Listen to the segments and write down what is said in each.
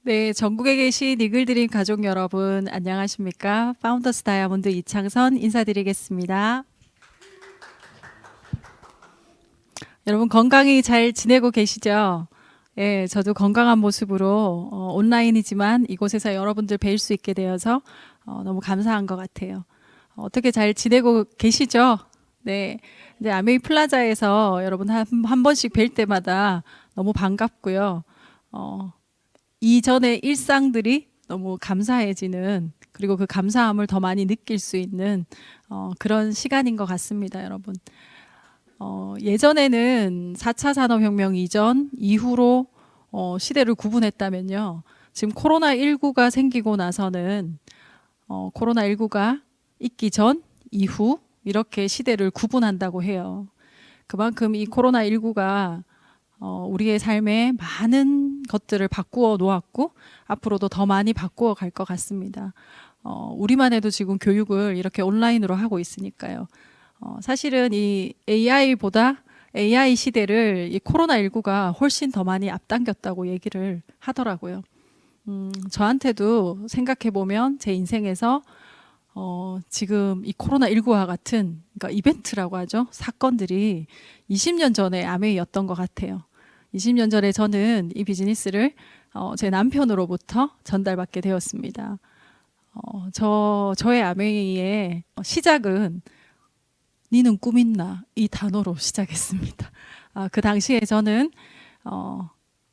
네, 전국에 계신 이글드림 가족 여러분, 안녕하십니까? 파운더스 다이아몬드 이창선 인사드리겠습니다. 여러분 건강히 잘 지내고 계시죠? 예, 저도 건강한 모습으로 온라인이지만 이곳에서 여러분들 뵐 수 있게 되어서 너무 감사한 것 같아요. 어떻게 잘 지내고 계시죠? 네, 이제 아메이 플라자에서 여러분 한 번씩 뵐 때마다 너무 반갑고요. 어, 이전의 일상들이 너무 감사해지는 그리고 그 감사함을 더 많이 느낄 수 있는 그런 시간인 것 같습니다, 여러분. 예전에는 4차 산업혁명 이전, 이후로 시대를 구분했다면요. 지금 코로나19가 생기고 나서는 코로나19가 있기 전, 이후 이렇게 시대를 구분한다고 해요. 그만큼 이 코로나19가 우리의 삶에 많은 것들을 바꾸어 놓았고 앞으로도 더 많이 바꾸어 갈 것 같습니다. 우리만 해도 지금 교육을 이렇게 온라인으로 하고 있으니까요. 사실은 이 AI보다 AI 시대를 이 코로나19가 훨씬 더 많이 앞당겼다고 얘기를 하더라고요. 저한테도 생각해 보면 제 인생에서 지금 이 코로나19와 같은 그러니까 이벤트라고 하죠. 사건들이 20년 전에 아메이였던 것 같아요. 20년 전에 저는 이 비즈니스를 제 남편으로부터 전달받게 되었습니다. 저의 아메이의 시작은 니는 꿈 있나? 이 단어로 시작했습니다. 그 당시에 저는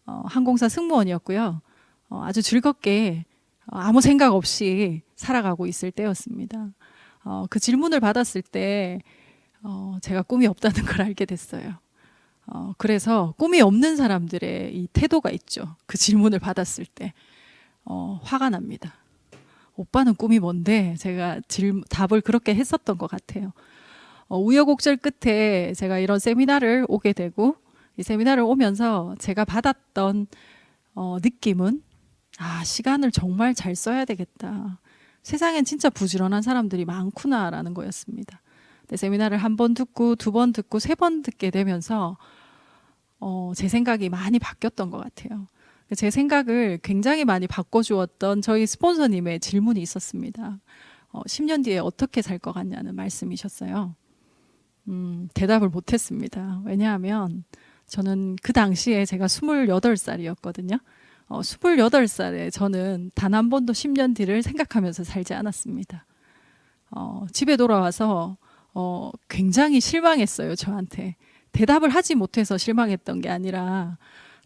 항공사 승무원이었고요. 아주 즐겁게 아무 생각 없이 살아가고 있을 때였습니다. 그 질문을 받았을 때 제가 꿈이 없다는 걸 알게 됐어요. 그래서 꿈이 없는 사람들의 이 태도가 있죠. 그 질문을 받았을 때 화가 납니다. 오빠는 꿈이 뭔데? 제가 답을 그렇게 했었던 것 같아요. 우여곡절 끝에 제가 이런 세미나를 오게 되고 이 세미나를 오면서 제가 받았던 느낌은 시간을 정말 잘 써야 되겠다. 세상엔 진짜 부지런한 사람들이 많구나라는 거였습니다. 근데 세미나를 한 번 듣고 두 번 듣고 세 번 듣게 되면서 제 생각이 많이 바뀌었던 것 같아요. 제 생각을 굉장히 많이 바꿔주었던 저희 스폰서님의 질문이 있었습니다. 10년 뒤에 어떻게 살 것 같냐는 말씀이셨어요. 대답을 못했습니다. 왜냐하면 저는 그 당시에 제가 28살이었거든요. 28살에 저는 단 한 번도 10년 뒤를 생각하면서 살지 않았습니다. 집에 돌아와서 굉장히 실망했어요, 저한테. 대답을 하지 못해서 실망했던 게 아니라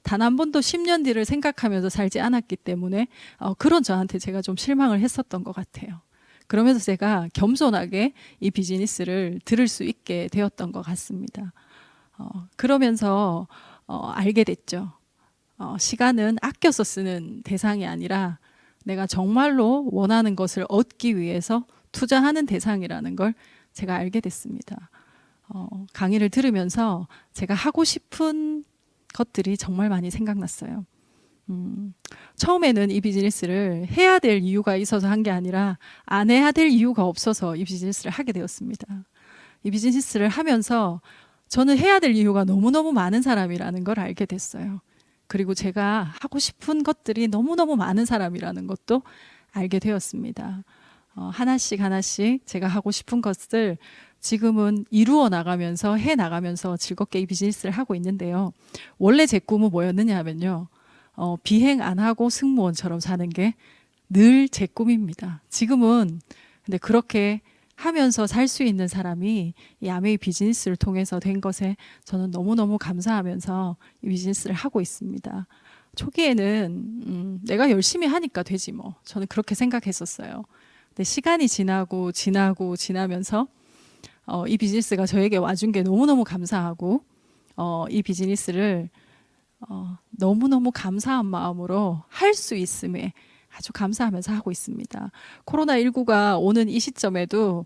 단 한 번도 10년 뒤를 생각하면서 살지 않았기 때문에 그런 저한테 제가 좀 실망을 했었던 것 같아요. 그러면서 제가 겸손하게 이 비즈니스를 들을 수 있게 되었던 것 같습니다. 그러면서 알게 됐죠. 시간은 아껴서 쓰는 대상이 아니라 내가 정말로 원하는 것을 얻기 위해서 투자하는 대상이라는 걸 제가 알게 됐습니다. 강의를 들으면서 제가 하고 싶은 것들이 정말 많이 생각났어요. 처음에는 이 비즈니스를 해야 될 이유가 있어서 한 게 아니라 안 해야 될 이유가 없어서 이 비즈니스를 하게 되었습니다. 이 비즈니스를 하면서 저는 해야 될 이유가 너무너무 많은 사람이라는 걸 알게 됐어요. 그리고 제가 하고 싶은 것들이 너무너무 많은 사람이라는 것도 알게 되었습니다. 하나씩 하나씩 제가 하고 싶은 것을 지금은 이루어 나가면서 해 나가면서 즐겁게 이 비즈니스를 하고 있는데요. 원래 제 꿈은 뭐였느냐 하면요. 비행 안 하고 승무원처럼 사는 게 늘 제 꿈입니다. 지금은 근데 그렇게 하면서 살 수 있는 사람이 이 아메이 비즈니스를 통해서 된 것에 저는 너무너무 감사하면서 이 비즈니스를 하고 있습니다. 초기에는 내가 열심히 하니까 되지 뭐. 저는 그렇게 생각했었어요. 근데 시간이 지나면서 이 비즈니스가 저에게 와준 게 너무너무 감사하고 이 비즈니스를 너무너무 감사한 마음으로 할 수 있음에 아주 감사하면서 하고 있습니다. 코로나19가 오는 이 시점에도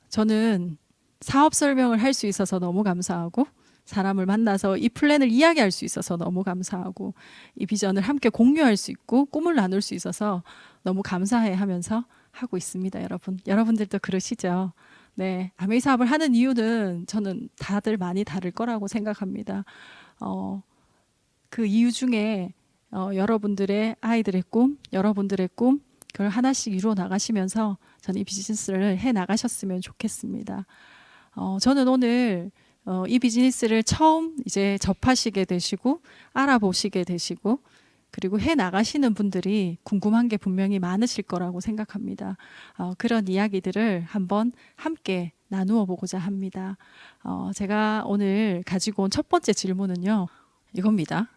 저는 사업 설명을 할 수 있어서 너무 감사하고 사람을 만나서 이 플랜을 이야기할 수 있어서 너무 감사하고 이 비전을 함께 공유할 수 있고 꿈을 나눌 수 있어서 너무 감사해 하면서 하고 있습니다, 여러분. 여러분들도 그러시죠? 네, 아메이 사업을 하는 이유는 저는 다들 많이 다를 거라고 생각합니다. 그 이유 중에 여러분들의 아이들의 꿈, 여러분들의 꿈, 그걸 하나씩 이루어 나가시면서 저는 이 비즈니스를 해 나가셨으면 좋겠습니다. 저는 오늘 이 비즈니스를 처음 이제 접하시게 되시고 알아보시게 되시고 그리고 해 나가시는 분들이 궁금한 게 분명히 많으실 거라고 생각합니다. 그런 이야기들을 한번 함께 나누어 보고자 합니다. 제가 오늘 가지고 온 첫 번째 질문은요, 이겁니다.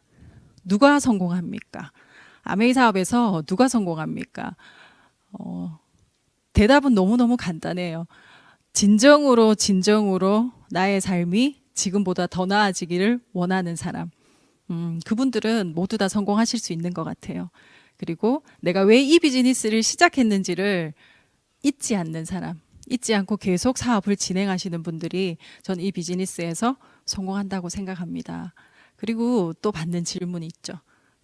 누가 성공합니까? 아메이 사업에서 누가 성공합니까? 대답은 너무너무 간단해요. 진정으로 나의 삶이 지금보다 더 나아지기를 원하는 사람. 그분들은 모두 다 성공하실 수 있는 것 같아요. 그리고 내가 왜 이 비즈니스를 시작했는지를 잊지 않는 사람, 잊지 않고 계속 사업을 진행하시는 분들이 전 이 비즈니스에서 성공한다고 생각합니다. 그리고 또 받는 질문이 있죠.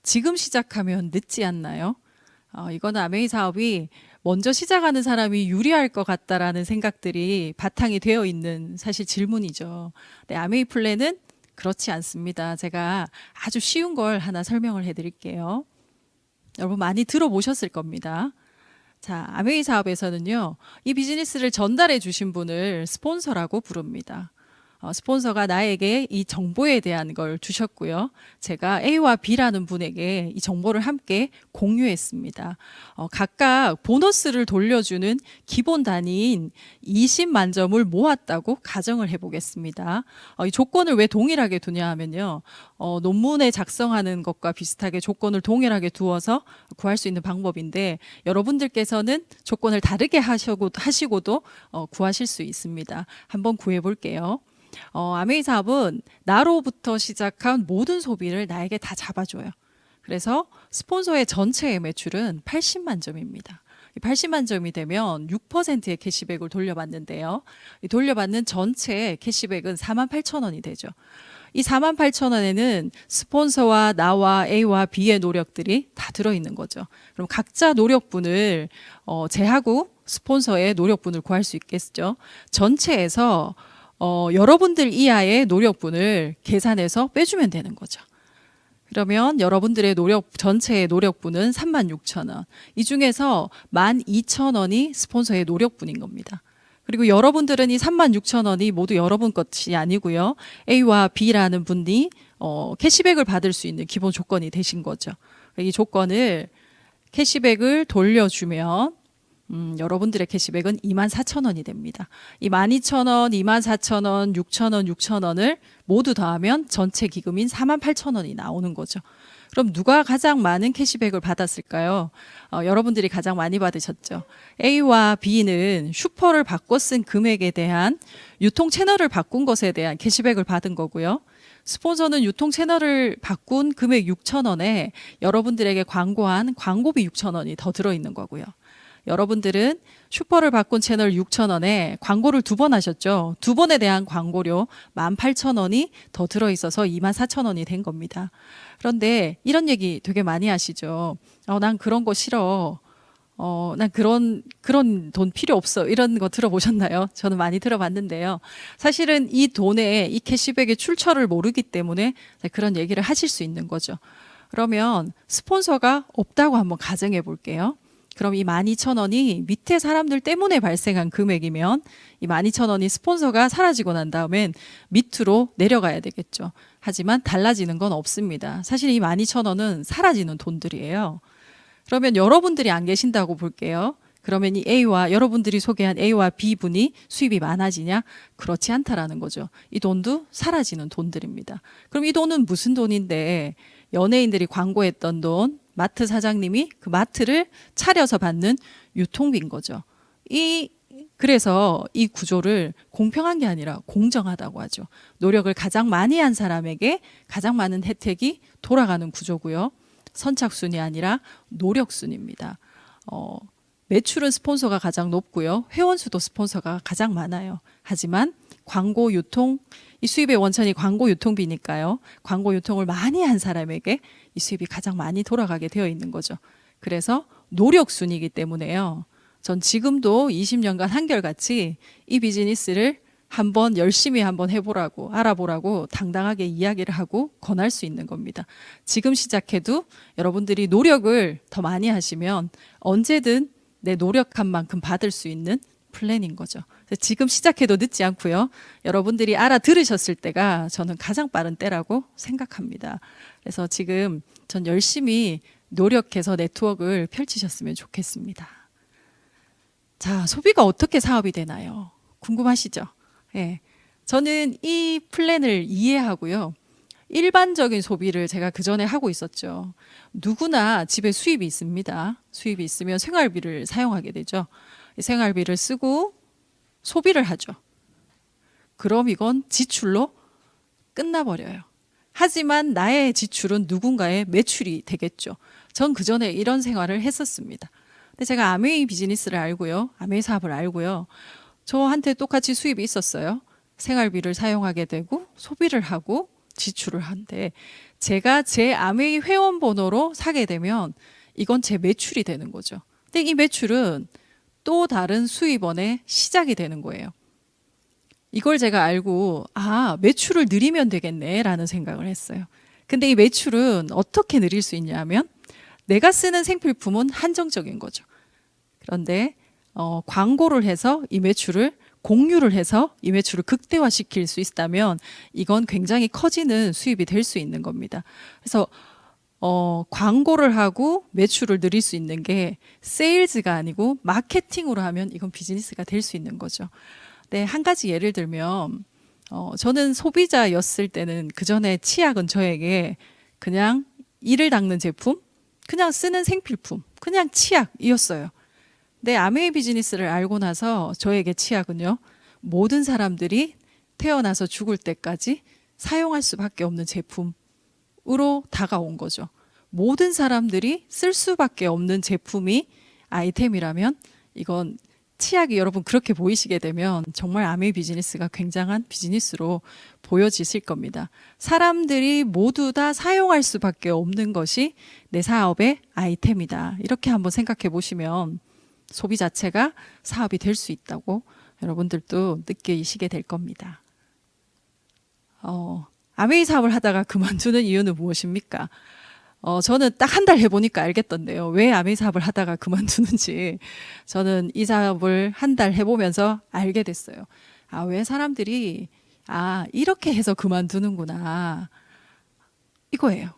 지금 시작하면 늦지 않나요? 이거는 아메이 사업이 먼저 시작하는 사람이 유리할 것 같다라는 생각들이 바탕이 되어 있는 사실 질문이죠. 네, 아메이 플랜은 그렇지 않습니다. 제가 아주 쉬운 걸 하나 설명을 해드릴게요. 여러분 많이 들어보셨을 겁니다. 자, 아메이 사업에서는요, 이 비즈니스를 전달해 주신 분을 스폰서라고 부릅니다. 스폰서가 나에게 이 정보에 대한 걸 주셨고요. 제가 A와 B라는 분에게 이 정보를 함께 공유했습니다. 각각 보너스를 돌려주는 기본 단위인 20만 점을 모았다고 가정을 해보겠습니다. 이 조건을 왜 동일하게 두냐 하면요. 논문에 작성하는 것과 비슷하게 조건을 동일하게 두어서 구할 수 있는 방법인데 여러분들께서는 조건을 다르게 하시고도 구하실 수 있습니다. 한번 구해 볼게요. 아메이 사업은 나로부터 시작한 모든 소비를 나에게 다 잡아줘요. 그래서 스폰서의 전체의 매출은 80만 점입니다. 80만 점이 되면 6%의 캐시백을 돌려받는데요. 돌려받는 전체 캐시백은 48,000원이 되죠. 이 48,000원에는 스폰서와 나와 A와 B의 노력들이 다 들어있는 거죠. 그럼 각자 노력분을 제하고 스폰서의 노력분을 구할 수 있겠죠. 전체에서 여러분들 이하의 노력분을 계산해서 빼주면 되는 거죠. 그러면 여러분들의 전체의 노력분은 36,000원. 이 중에서 12,000원이 스폰서의 노력분인 겁니다. 그리고 여러분들은 이 36,000원이 모두 여러분 것이 아니고요. A와 B라는 분이 캐시백을 받을 수 있는 기본 조건이 되신 거죠. 이 조건을 캐시백을 돌려주면 여러분들의 캐시백은 24,000원이 됩니다. 이 12,000원, 24,000원, 6,000원, 6,000원을 모두 더하면 전체 기금인 48,000원이 나오는 거죠. 그럼 누가 가장 많은 캐시백을 받았을까요? 여러분들이 가장 많이 받으셨죠. A와 B는 슈퍼를 바꿔 쓴 금액에 대한 유통 채널을 바꾼 것에 대한 캐시백을 받은 거고요. 스폰서는 유통 채널을 바꾼 금액 6,000원에 여러분들에게 광고한 광고비 6,000원이 더 들어있는 거고요. 여러분들은 슈퍼를 바꾼 채널 6,000원에 광고를 2번 하셨죠. 2번에 대한 광고료 18,000원이 더 들어있어서 24,000원이 된 겁니다. 그런데 이런 얘기 되게 많이 하시죠. 난 그런 거 싫어. 난 그런 돈 필요 없어. 이런 거 들어보셨나요? 저는 많이 들어봤는데요. 사실은 이 돈의 이 캐시백의 출처를 모르기 때문에 그런 얘기를 하실 수 있는 거죠. 그러면 스폰서가 없다고 한번 가정해 볼게요. 그럼 이 12,000원이 밑에 사람들 때문에 발생한 금액이면 이 12,000원이 스폰서가 사라지고 난 다음엔 밑으로 내려가야 되겠죠. 하지만 달라지는 건 없습니다. 사실 이 12,000원은 사라지는 돈들이에요. 그러면 여러분들이 안 계신다고 볼게요. 그러면 이 A와 여러분들이 소개한 A와 B분이 수입이 많아지냐? 그렇지 않다라는 거죠. 이 돈도 사라지는 돈들입니다. 그럼 이 돈은 무슨 돈인데 연예인들이 광고했던 돈, 마트 사장님이 그 마트를 차려서 받는 유통비인 거죠. 그래서 이 구조를 공평한 게 아니라 공정하다고 하죠. 노력을 가장 많이 한 사람에게 가장 많은 혜택이 돌아가는 구조고요. 선착순이 아니라 노력순입니다. 매출은 스폰서가 가장 높고요. 회원수도 스폰서가 가장 많아요. 하지만 광고 유통, 이 수입의 원천이 광고 유통비니까요. 광고 유통을 많이 한 사람에게 이 수입이 가장 많이 돌아가게 되어 있는 거죠. 그래서 노력순이기 때문에요. 전 지금도 20년간 한결같이 이 비즈니스를 한번 열심히 한번 해보라고, 알아보라고 당당하게 이야기를 하고 권할 수 있는 겁니다. 지금 시작해도 여러분들이 노력을 더 많이 하시면 언제든 내 노력한 만큼 받을 수 있는 플랜인 거죠. 지금 시작해도 늦지 않고요. 여러분들이 알아들으셨을 때가 저는 가장 빠른 때라고 생각합니다. 그래서 지금 전 열심히 노력해서 네트워크를 펼치셨으면 좋겠습니다. 자, 소비가 어떻게 사업이 되나요? 궁금하시죠? 예. 저는 이 플랜을 이해하고요. 일반적인 소비를 제가 그 전에 하고 있었죠. 누구나 집에 수입이 있습니다. 수입이 있으면 생활비를 사용하게 되죠. 생활비를 쓰고 소비를 하죠. 그럼 이건 지출로 끝나버려요. 하지만 나의 지출은 누군가의 매출이 되겠죠. 전 그 전에 이런 생활을 했었습니다. 근데 제가 아메이 비즈니스를 알고요. 아메이 사업을 알고요. 저한테 똑같이 수입이 있었어요. 생활비를 사용하게 되고 소비를 하고 지출을 한데 제가 제 아메이 회원 번호로 사게 되면 이건 제 매출이 되는 거죠. 근데 이 매출은 또 다른 수입원의 시작이 되는 거예요. 이걸 제가 알고 매출을 늘리면 되겠네라는 생각을 했어요. 근데 이 매출은 어떻게 늘릴 수 있냐면 내가 쓰는 생필품은 한정적인 거죠. 그런데 광고를 해서 이 매출을 공유를 해서 이 매출을 극대화시킬 수 있다면 이건 굉장히 커지는 수입이 될 수 있는 겁니다. 그래서 광고를 하고 매출을 늘릴 수 있는 게 세일즈가 아니고 마케팅으로 하면 이건 비즈니스가 될 수 있는 거죠. 네, 한 가지 예를 들면 저는 소비자였을 때는 그 전에 치약은 저에게 그냥 이를 닦는 제품, 그냥 쓰는 생필품, 그냥 치약이었어요. 내 아메이 비즈니스를 알고 나서 저에게 치약은요, 모든 사람들이 태어나서 죽을 때까지 사용할 수밖에 없는 제품으로 다가온 거죠. 모든 사람들이 쓸 수밖에 없는 제품이 아이템이라면 이건 치약이 여러분 그렇게 보이시게 되면 정말 아메이 비즈니스가 굉장한 비즈니스로 보여지실 겁니다. 사람들이 모두 다 사용할 수밖에 없는 것이 내 사업의 아이템이다. 이렇게 한번 생각해 보시면 소비 자체가 사업이 될 수 있다고 여러분들도 느끼시게 될 겁니다. 아메이 사업을 하다가 그만두는 이유는 무엇입니까? 저는 딱 한 달 해보니까 알겠던데요. 왜 아메이 사업을 하다가 그만두는지 저는 이 사업을 한 달 해보면서 알게 됐어요. 왜 사람들이 이렇게 해서 그만두는구나. 이거예요.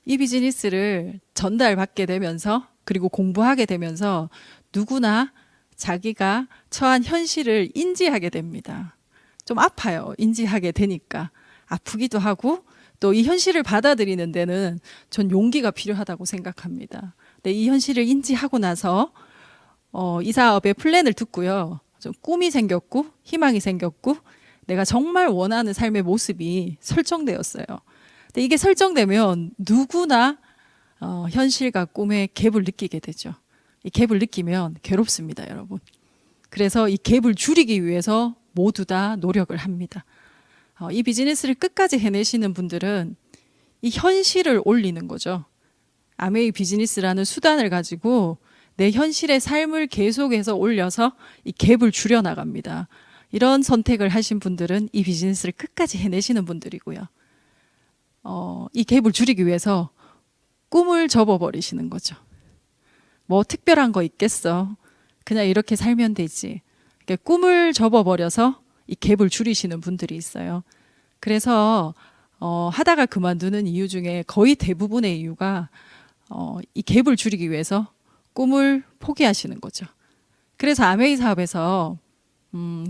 이 비즈니스를 전달받게 되면서 그리고 공부하게 되면서 누구나 자기가 처한 현실을 인지하게 됩니다. 좀 아파요. 인지하게 되니까. 아프기도 하고 또 이 현실을 받아들이는 데는 전 용기가 필요하다고 생각합니다. 근데 이 현실을 인지하고 나서 이 사업의 플랜을 듣고요. 좀 꿈이 생겼고 희망이 생겼고 내가 정말 원하는 삶의 모습이 설정되었어요. 근데 이게 설정되면 누구나 현실과 꿈의 갭을 느끼게 되죠. 이 갭을 느끼면 괴롭습니다, 여러분. 그래서 이 갭을 줄이기 위해서 모두 다 노력을 합니다. 이 비즈니스를 끝까지 해내시는 분들은 이 현실을 올리는 거죠. 아메이 비즈니스라는 수단을 가지고 내 현실의 삶을 계속해서 올려서 이 갭을 줄여나갑니다. 이런 선택을 하신 분들은 이 비즈니스를 끝까지 해내시는 분들이고요. 이 갭을 줄이기 위해서 꿈을 접어버리시는 거죠. 뭐 특별한 거 있겠어. 그냥 이렇게 살면 되지. 꿈을 접어버려서 이 갭을 줄이시는 분들이 있어요. 그래서 하다가 그만두는 이유 중에 거의 대부분의 이유가 이 갭을 줄이기 위해서 꿈을 포기하시는 거죠. 그래서 아메이 사업에서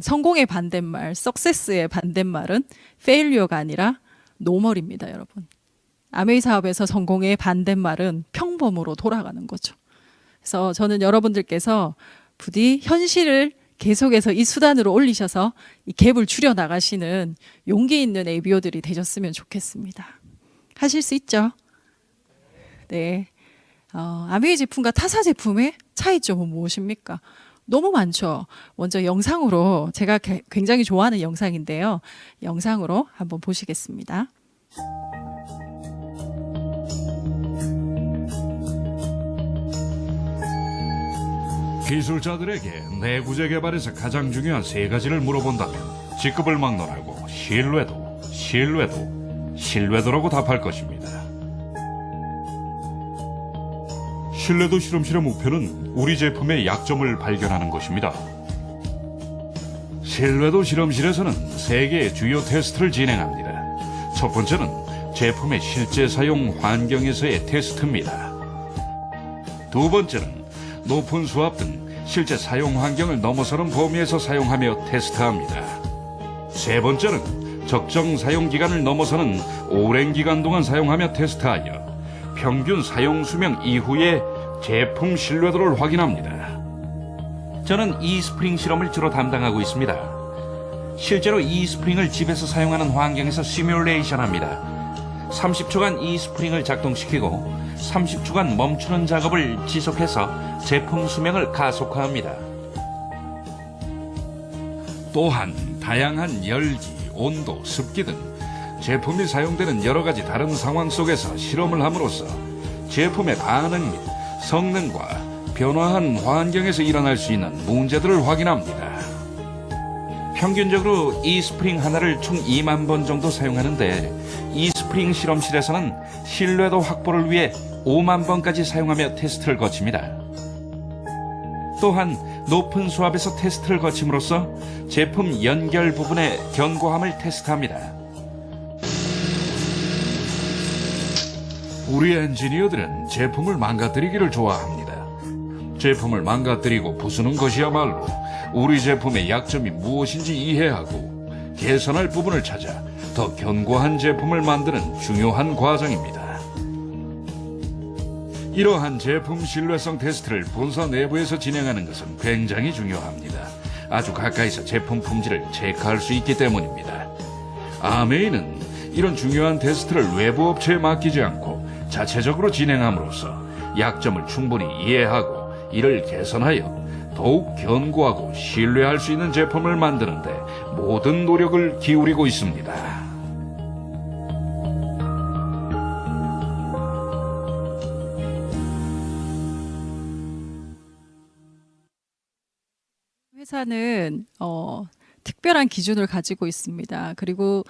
성공의 반대말, 석세스의 반대말은 페일리어가 아니라 노멀입니다, 여러분. 아메이 사업에서 성공의 반대말은 평범으로 돌아가는 거죠. 그래서 저는 여러분들께서 부디 현실을 계속해서 이 수단으로 올리셔서 이 갭을 줄여 나가시는 용기 있는 ABO들이 되셨으면 좋겠습니다. 하실 수 있죠? 네. 아메이 제품과 타사 제품의 차이점은 무엇입니까? 너무 많죠. 먼저 영상으로 제가 굉장히 좋아하는 영상인데요. 영상으로 한번 보시겠습니다. 기술자들에게 내구재 개발에서 가장 중요한 세 가지를 물어본다면 직급을 막론하고 신뢰도라고 답할 것입니다. 신뢰도 실험실의 목표는 우리 제품의 약점을 발견하는 것입니다. 신뢰도 실험실에서는 세 개의 주요 테스트를 진행합니다. 첫 번째는 제품의 실제 사용 환경에서의 테스트입니다. 두 번째는 높은 수압 등 실제 사용 환경을 넘어서는 범위에서 사용하며 테스트합니다. 세 번째는 적정 사용 기간을 넘어서는 오랜 기간 동안 사용하며 테스트하여 평균 사용 수명 이후에 제품 신뢰도를 확인합니다. 저는 e스프링 실험을 주로 담당하고 있습니다. 실제로 e스프링을 집에서 사용하는 환경에서 시뮬레이션 합니다. 30초간 e스프링을 작동시키고 30초간 멈추는 작업을 지속해서 제품 수명을 가속화합니다. 또한 다양한 열기, 온도, 습기 등 제품이 사용되는 여러 가지 다른 상황 속에서 실험을 함으로써 제품의 반응 및 성능과 변화한 환경에서 일어날 수 있는 문제들을 확인합니다. 평균적으로 e스프링 하나를 총 2만 번 정도 사용하는데 e스프링 실험실에서는 신뢰도 확보를 위해 5만 번까지 사용하며 테스트를 거칩니다. 또한 높은 수압에서 테스트를 거침으로써 제품 연결 부분의 견고함을 테스트합니다. 우리 엔지니어들은 제품을 망가뜨리기를 좋아합니다. 제품을 망가뜨리고 부수는 것이야말로 우리 제품의 약점이 무엇인지 이해하고 개선할 부분을 찾아 더 견고한 제품을 만드는 중요한 과정입니다. 이러한 제품 신뢰성 테스트를 본사 내부에서 진행하는 것은 굉장히 중요합니다. 아주 가까이서 제품 품질을 체크할 수 있기 때문입니다. 아메이는 이런 중요한 테스트를 외부 업체에 맡기지 않고 자체적으로 진행함으로써 약점을 충분히 이해하고 이를 개선하여 더욱 견고하고 신뢰할 수 있는 제품을 만드는데 모든 노력을 기울이고 있습니다. 회사는 특별한 기준을 가지고 있습니다. 그리고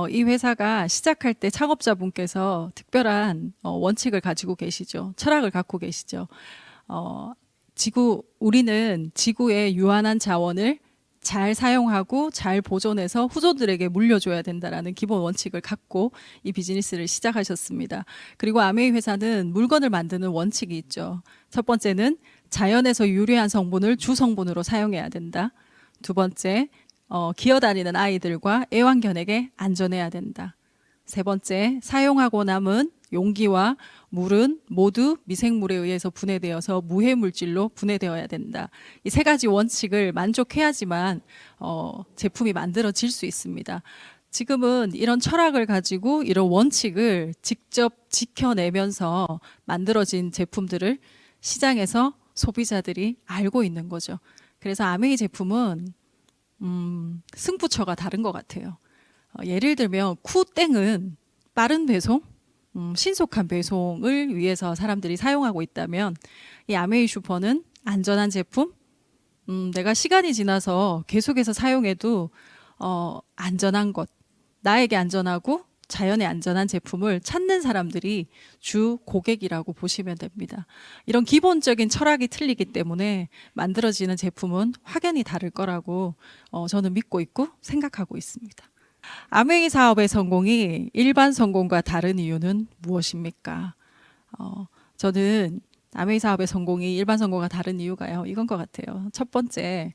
이 회사가 시작할 때 창업자분께서 특별한 원칙을 가지고 계시죠. 철학을 갖고 계시죠. 우리는 지구의 유한한 자원을 잘 사용하고 잘 보존해서 후손들에게 물려줘야 된다라는 기본 원칙을 갖고 이 비즈니스를 시작하셨습니다. 그리고 아메이 회사는 물건을 만드는 원칙이 있죠. 첫 번째는 자연에서 유래한 성분을 주 성분으로 사용해야 된다. 두 번째, 기어다니는 아이들과 애완견에게 안전해야 된다. 세 번째, 사용하고 남은 용기와 물은 모두 미생물에 의해서 분해되어서 무해 물질로 분해되어야 된다. 이 세 가지 원칙을 만족해야지만 제품이 만들어질 수 있습니다. 지금은 이런 철학을 가지고 이런 원칙을 직접 지켜내면서 만들어진 제품들을 시장에서 소비자들이 알고 있는 거죠. 그래서 아메이 제품은 승부처가 다른 것 같아요. 예를 들면 쿠땡은 빠른 배송, 신속한 배송을 위해서 사람들이 사용하고 있다면 이 아메이 슈퍼는 안전한 제품, 내가 시간이 지나서 계속해서 사용해도 안전한 것, 나에게 안전하고 자연에 안전한 제품을 찾는 사람들이 주 고객이라고 보시면 됩니다. 이런 기본적인 철학이 틀리기 때문에 만들어지는 제품은 확연히 다를 거라고 저는 믿고 있고 생각하고 있습니다. 아메이 사업의 성공이 일반 성공과 다른 이유는 무엇입니까? 저는 아메이 사업의 성공이 일반 성공과 다른 이유가요. 이건 것 같아요. 첫 번째,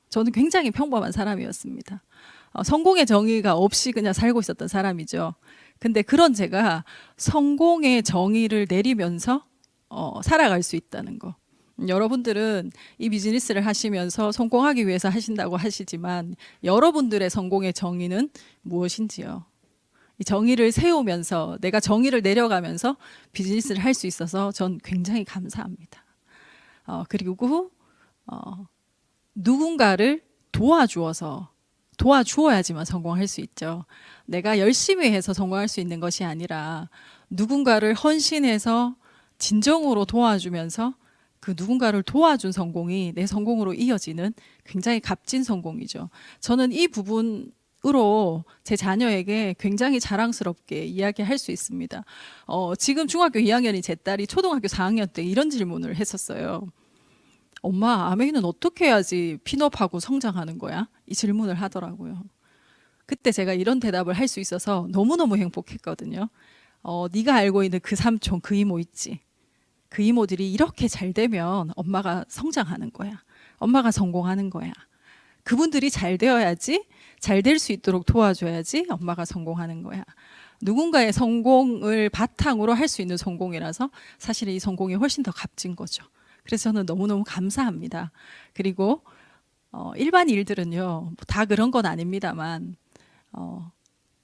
저는 굉장히 평범한 사람이었습니다. 성공의 정의가 없이 그냥 살고 있었던 사람이죠. 근데 그런 제가 성공의 정의를 내리면서 살아갈 수 있다는 거. 여러분들은 이 비즈니스를 하시면서 성공하기 위해서 하신다고 하시지만 여러분들의 성공의 정의는 무엇인지요? 이 정의를 세우면서 내가 정의를 내려가면서 비즈니스를 할 수 있어서 전 굉장히 감사합니다. 그리고 누군가를 도와주어야지만 성공할 수 있죠. 내가 열심히 해서 성공할 수 있는 것이 아니라 누군가를 헌신해서 진정으로 도와주면서 그 누군가를 도와준 성공이 내 성공으로 이어지는 굉장히 값진 성공이죠. 저는 이 부분으로 제 자녀에게 굉장히 자랑스럽게 이야기할 수 있습니다. 지금 중학교 2학년이 제 딸이 초등학교 4학년 때 이런 질문을 했었어요. 엄마, 아메이는 어떻게 해야지 핀업하고 성장하는 거야? 이 질문을 하더라고요. 그때 제가 이런 대답을 할 수 있어서 너무너무 행복했거든요. 네가 알고 있는 그 삼촌, 그 이모 있지? 그 이모들이 이렇게 잘 되면 엄마가 성장하는 거야. 엄마가 성공하는 거야. 그분들이 잘 되어야지, 잘 될 수 있도록 도와줘야지 엄마가 성공하는 거야. 누군가의 성공을 바탕으로 할 수 있는 성공이라서 사실 이 성공이 훨씬 더 값진 거죠. 그래서 저는 너무너무 감사합니다. 그리고 일반 일들은요, 다 그런 건 아닙니다만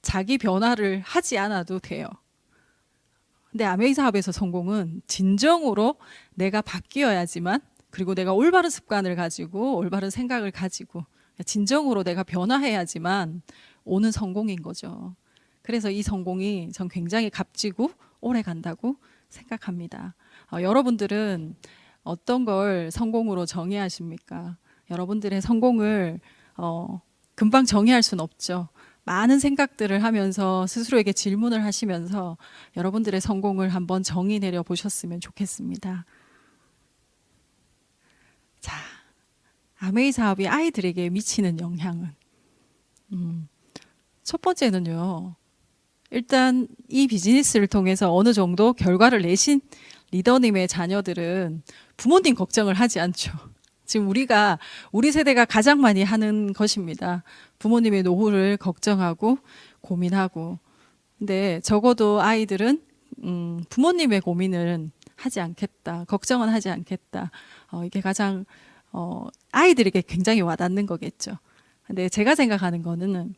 자기 변화를 하지 않아도 돼요. 근데 아메이 사업에서 성공은 진정으로 내가 바뀌어야지만, 그리고 내가 올바른 습관을 가지고 올바른 생각을 가지고 진정으로 내가 변화해야지만 오는 성공인 거죠. 그래서 이 성공이 전 굉장히 값지고 오래 간다고 생각합니다. 여러분들은 어떤 걸 성공으로 정의하십니까? 여러분들의 성공을 금방 정의할 수는 없죠. 많은 생각들을 하면서 스스로에게 질문을 하시면서 여러분들의 성공을 한번 정의 내려 보셨으면 좋겠습니다. 자, 아메이 사업이 아이들에게 미치는 영향은 첫 번째는요. 일단 이 비즈니스를 통해서 어느 정도 결과를 내신 리더님의 자녀들은 부모님 걱정을 하지 않죠. 지금 우리 세대가 가장 많이 하는 것입니다. 부모님의 노후를 걱정하고 고민하고. 근데 적어도 아이들은 부모님의 고민은 하지 않겠다. 걱정은 하지 않겠다. 이게 가장 아이들에게 굉장히 와닿는 거겠죠. 근데 제가 생각하는 거는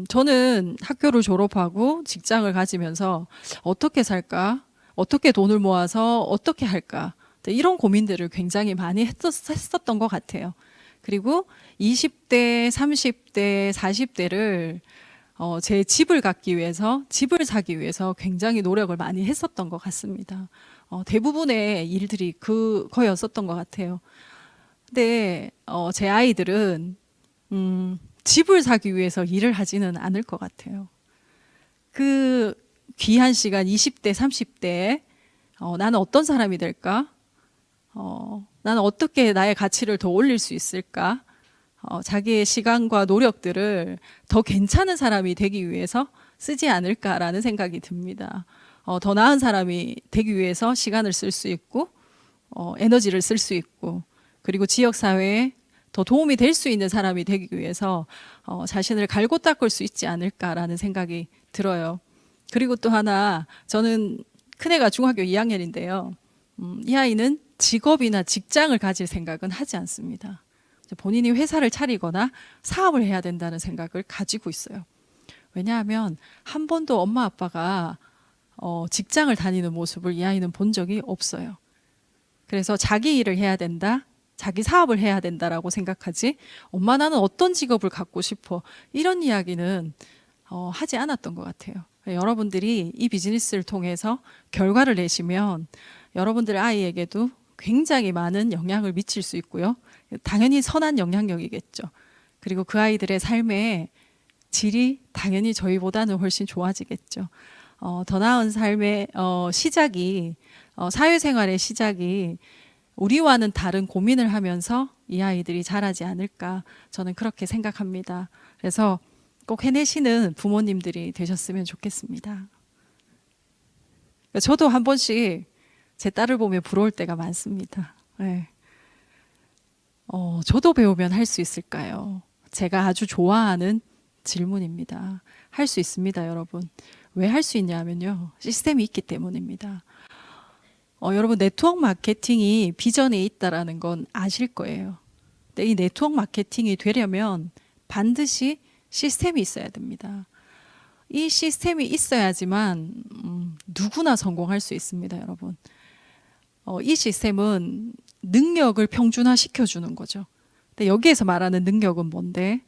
저는 학교를 졸업하고 직장을 가지면서 어떻게 살까? 어떻게 돈을 모아서 어떻게 할까? 이런 고민들을 굉장히 많이 했었던 것 같아요. 그리고 20대, 30대, 40대를 제 집을 갖기 위해서, 집을 사기 위해서 굉장히 노력을 많이 했었던 것 같습니다. 대부분의 일들이 그거였었던 것 같아요. 근데 제 아이들은 집을 사기 위해서 일을 하지는 않을 것 같아요. 그 귀한 시간 20대, 30대에 나는 어떤 사람이 될까? 나는 어떻게 나의 가치를 더 올릴 수 있을까? 자기의 시간과 노력들을 더 괜찮은 사람이 되기 위해서 쓰지 않을까라는 생각이 듭니다. 더 나은 사람이 되기 위해서 시간을 쓸 수 있고, 에너지를 쓸 수 있고, 그리고 지역사회에 더 도움이 될 수 있는 사람이 되기 위해서 자신을 갈고 닦을 수 있지 않을까라는 생각이 들어요. 그리고 또 하나, 저는 큰애가 중학교 2학년인데요. 이 아이는 직업이나 직장을 가질 생각은 하지 않습니다. 본인이 회사를 차리거나 사업을 해야 된다는 생각을 가지고 있어요. 왜냐하면 한 번도 엄마 아빠가 직장을 다니는 모습을 이 아이는 본 적이 없어요. 그래서 자기 일을 해야 된다, 자기 사업을 해야 된다라고 생각하지, 엄마 나는 어떤 직업을 갖고 싶어, 이런 이야기는 하지 않았던 것 같아요. 여러분들이 이 비즈니스를 통해서 결과를 내시면 여러분들 아이에게도 굉장히 많은 영향을 미칠 수 있고요. 당연히 선한 영향력이겠죠. 그리고 그 아이들의 삶의 질이 당연히 저희보다는 훨씬 좋아지겠죠. 더 나은 삶의 시작이, 사회생활의 시작이 우리와는 다른 고민을 하면서 이 아이들이 자라지 않을까, 저는 그렇게 생각합니다. 그래서 꼭 해내시는 부모님들이 되셨으면 좋겠습니다. 저도 한 번씩 제 딸을 보면 부러울 때가 많습니다. 네. 저도 배우면 할 수 있을까요? 제가 아주 좋아하는 질문입니다. 할 수 있습니다, 여러분. 왜 할 수 있냐면요, 시스템이 있기 때문입니다. 여러분, 네트워크 마케팅이 비전에 있다라는 건 아실 거예요. 근데 이 네트워크 마케팅이 되려면 반드시 시스템이 있어야 됩니다. 이 시스템이 있어야지만 누구나 성공할 수 있습니다, 여러분. 이 시스템은 능력을 평준화 시켜주는 거죠. 근데 여기에서 말하는 능력은 뭔데?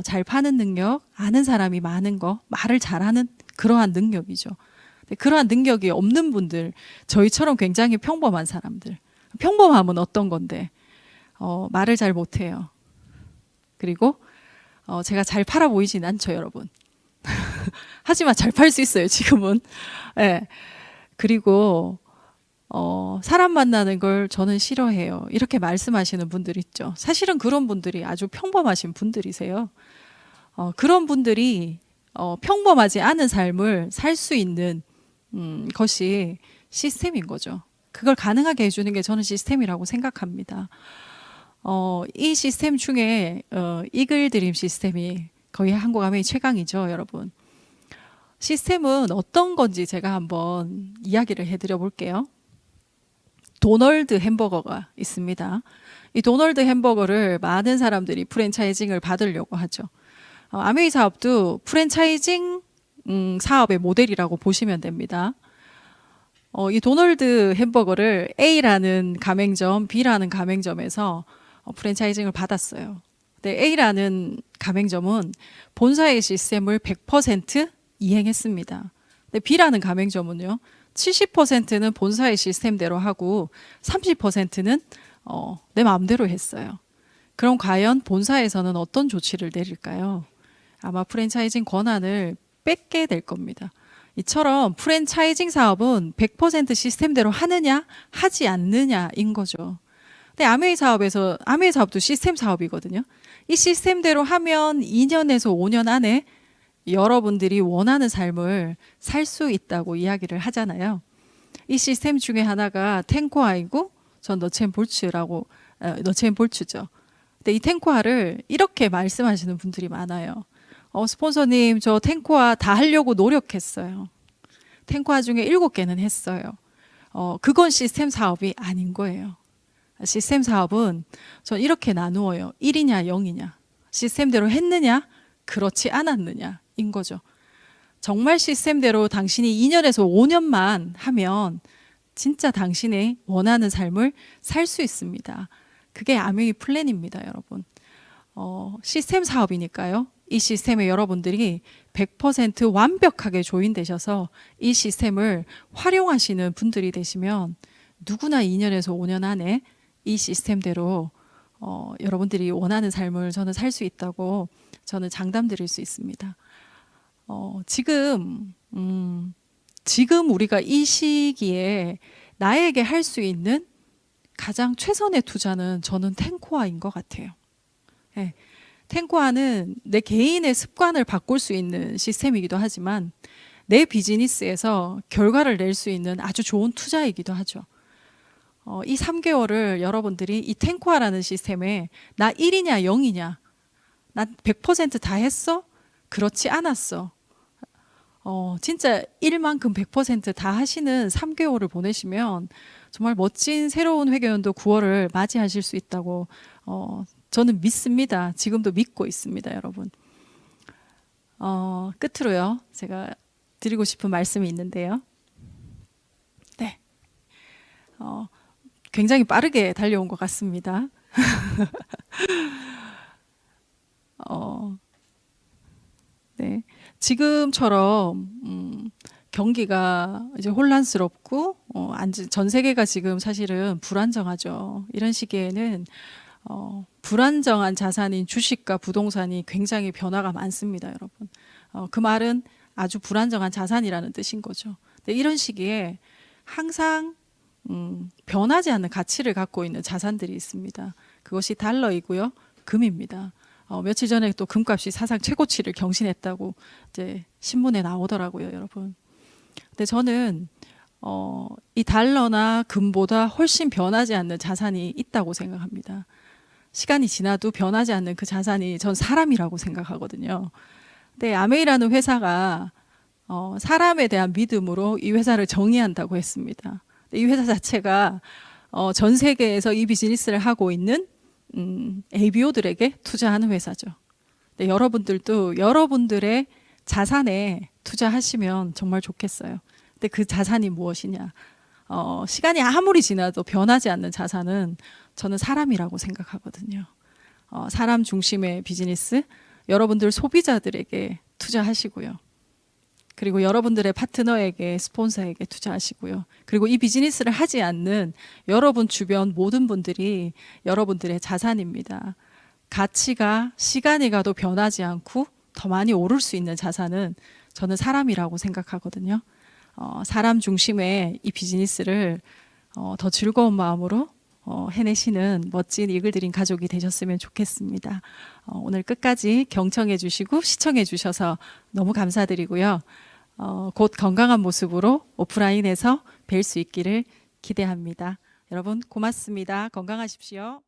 잘 파는 능력, 아는 사람이 많은 거, 말을 잘하는 그러한 능력이죠. 근데 그러한 능력이 없는 분들, 저희처럼 굉장히 평범한 사람들, 평범함은 어떤 건데 말을 잘 못해요. 그리고 제가 잘 팔아 보이진 않죠, 여러분. 하지만 잘 팔 수 있어요, 지금은. 네. 그리고 사람 만나는 걸 저는 싫어해요. 이렇게 말씀하시는 분들 있죠. 사실은 그런 분들이 아주 평범하신 분들이세요. 그런 분들이 평범하지 않은 삶을 살 수 있는 것이 시스템인 거죠. 그걸 가능하게 해주는 게 저는 시스템이라고 생각합니다. 이 시스템 중에 이글 드림 시스템이 거의 한국 아메이 최강이죠, 여러분. 시스템은 어떤 건지 제가 한번 이야기를 해드려 볼게요. 도널드 햄버거가 있습니다. 이 도널드 햄버거를 많은 사람들이 프랜차이징을 받으려고 하죠. 아메이 사업도 프랜차이징 사업의 모델이라고 보시면 됩니다. 이 도널드 햄버거를 A라는 가맹점, B라는 가맹점에서 프랜차이징을 받았어요. 근데 A라는 가맹점은 본사의 시스템을 100% 이행했습니다. 근데 B라는 가맹점은요, 70%는 본사의 시스템대로 하고 30%는 내 마음대로 했어요. 그럼 과연 본사에서는 어떤 조치를 내릴까요? 아마 프랜차이징 권한을 뺏게 될 겁니다. 이처럼 프랜차이징 사업은 100% 시스템대로 하느냐 하지 않느냐인 거죠. 근데 아메이 사업도 시스템 사업이거든요. 이 시스템대로 하면 2년에서 5년 안에 여러분들이 원하는 삶을 살 수 있다고 이야기를 하잖아요. 이 시스템 중에 하나가 탱코아이고 전 너첸볼츠죠. 근데 이 탱코아를 이렇게 말씀하시는 분들이 많아요. 스폰서님, 저 탱코아 다 하려고 노력했어요. 탱코아 중에 7개는 했어요. 그건 시스템 사업이 아닌 거예요. 시스템 사업은 전 이렇게 나누어요. 1이냐 0이냐. 시스템대로 했느냐 그렇지 않았느냐 인 거죠. 정말 시스템대로 당신이 2년에서 5년만 하면 진짜 당신의 원하는 삶을 살 수 있습니다. 그게 아메이 플랜입니다, 여러분. 시스템 사업이니까요. 이 시스템에 여러분들이 100% 완벽하게 조인되셔서 이 시스템을 활용하시는 분들이 되시면 누구나 2년에서 5년 안에 이 시스템대로 여러분들이 원하는 삶을 저는 살 수 있다고 저는 장담드릴 수 있습니다. 지금 우리가 이 시기에 나에게 할 수 있는 가장 최선의 투자는 저는 탱코아인 것 같아요. 네. 탱코아는 내 개인의 습관을 바꿀 수 있는 시스템이기도 하지만 내 비즈니스에서 결과를 낼 수 있는 아주 좋은 투자이기도 하죠. 이 3개월을 여러분들이 이 탱코아라는 시스템에 나 1이냐 0이냐, 나 100% 다 했어? 그렇지 않았어. 진짜 1만큼 100% 다 하시는 3개월을 보내시면 정말 멋진 새로운 회계연도 9월을 맞이하실 수 있다고 저는 믿습니다. 지금도 믿고 있습니다, 여러분. 끝으로요, 제가 드리고 싶은 말씀이 있는데요. 네. 굉장히 빠르게 달려온 것 같습니다. 네. 지금처럼 경기가 이제 혼란스럽고 전 세계가 지금 사실은 불안정하죠. 이런 시기에는 불안정한 자산인 주식과 부동산이 굉장히 변화가 많습니다, 여러분. 그 말은 아주 불안정한 자산이라는 뜻인 거죠. 근데 이런 시기에 항상 변하지 않는 가치를 갖고 있는 자산들이 있습니다. 그것이 달러이고요, 금입니다. 며칠 전에 또 금값이 사상 최고치를 경신했다고 이제 신문에 나오더라고요, 여러분. 근데 저는 이 달러나 금보다 훨씬 변하지 않는 자산이 있다고 생각합니다. 시간이 지나도 변하지 않는 그 자산이 전 사람이라고 생각하거든요. 근데 아메이라는 회사가 사람에 대한 믿음으로 이 회사를 정의한다고 했습니다. 이 회사 자체가 전 세계에서 이 비즈니스를 하고 있는 ABO들에게 투자하는 회사죠. 근데 여러분들도 여러분들의 자산에 투자하시면 정말 좋겠어요. 근데 그 자산이 무엇이냐? 시간이 아무리 지나도 변하지 않는 자산은 저는 사람이라고 생각하거든요. 사람 중심의 비즈니스, 여러분들 소비자들에게 투자하시고요. 그리고 여러분들의 파트너에게, 스폰서에게 투자하시고요. 그리고 이 비즈니스를 하지 않는 여러분 주변 모든 분들이 여러분들의 자산입니다. 가치가 시간이 가도 변하지 않고 더 많이 오를 수 있는 자산은 저는 사람이라고 생각하거든요. 사람 중심의 이 비즈니스를 더 즐거운 마음으로 해내시는 멋진 이글드림 가족이 되셨으면 좋겠습니다. 오늘 끝까지 경청해 주시고 시청해 주셔서 너무 감사드리고요. 곧 건강한 모습으로 오프라인에서 뵐 수 있기를 기대합니다. 여러분 고맙습니다. 건강하십시오.